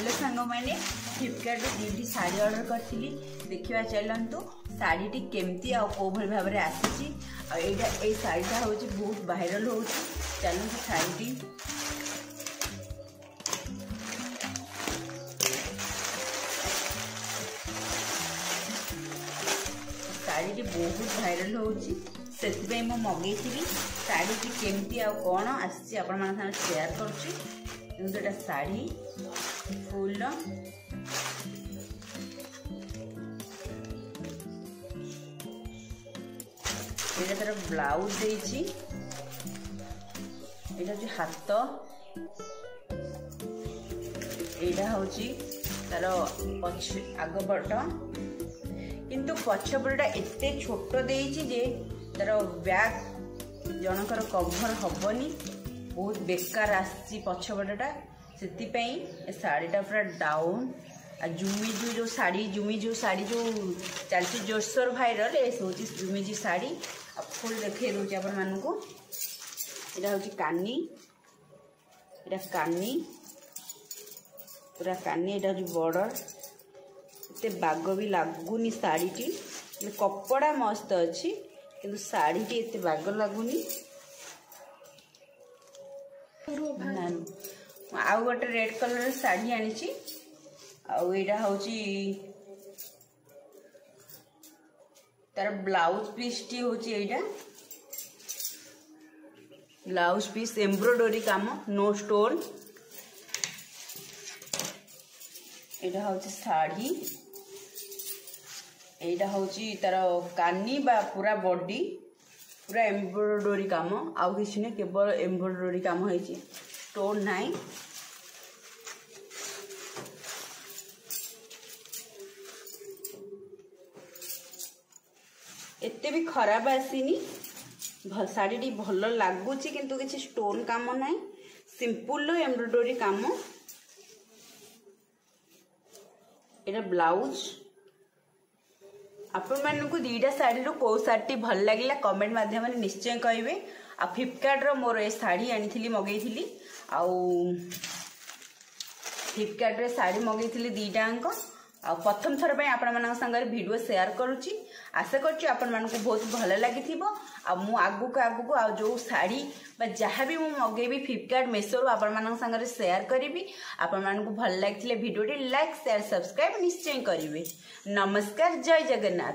Hello सांग मैंने Flipkart दीटी sari order करी देखा चलतु शाढ़ी केमती आउ भाव में आसी शाढ़ीटा हूँ बहुत वायरल हो चलतु शाढ़ी शाढ़ी बहुत वायरल होती मगई शाढ़ी केमती आ कौन आसी आपण शेयर करुँचा शाढ़ी फुल ये तार ब्लाउज देछि हाथ यहाँ हूँ तार आगपट किंतु पछपटा एते छोट देछि जे तार बैग जनकर कभर हबनी बहुत बेकार आसी पछपटा से शाढ़ीटा पूरा डाउन जुमीजू जो शाढ़ी जुमीजू शाढ़ी जो चलती जोरसोर भाइराल हूँ जुमीजू शाढ़ी आ फुल देखे दूसरी आपण मानू यहाँ हूँ कानी कानी पूरा कानी यहाँ हूँ बॉर्डर एते बाग भी लगुनि शाढ़ी कपड़ा मस्त अच्छी किंतु शाढ़ी एते बाग लगुनि आउ गोटे रेड कलर शाढ़ी आनी आईटा हूँ तार ब्लाउज पीस टी हूँ यहाँ ब्लाउज पीस एम्ब्रॉयडरी काम नो स्टोन यहाँ हूँ शाढ़ी यहाँ हूँ तार कानी बा पूरा बॉडी पूरा एम्ब्रॉयडरी काम आउ किसी नहीं केवल एम्ब्रॉयडरी काम है स्टोन नाई एते भी खराब आसीनी शाढ़ी भल लगुच किंतु किसी स्टोन काम ना सिंपल एम्ब्रॉयडरी काम ये ब्लाउज आपण मानक दीटा शाढ़ी कौ शाढ़ी भल लगे कमेंट माध्यम निश्चय कहे आ फ्लिपकार्ट रो मोर ए शाढ़ी आनी मगई फ्लिपकार्ट रे शाढ़ी मगई दीटाक आ प्रथम थर पे आपण मान संगे वीडियो शेयर करुच्ची आशा करछि आपण मानक बहुत भल लगी आ मु आगु आ जो शाढ़ी जहाँ भी मुझे मगेबी फ्लिपकार्ट मेसो आपण मान संगे शेयर करी आपण मानक भल लगी वीडियो लाइक शेयर सब्सक्राइब निश्चय करेंगे। नमस्कार, जय जगन्नाथ।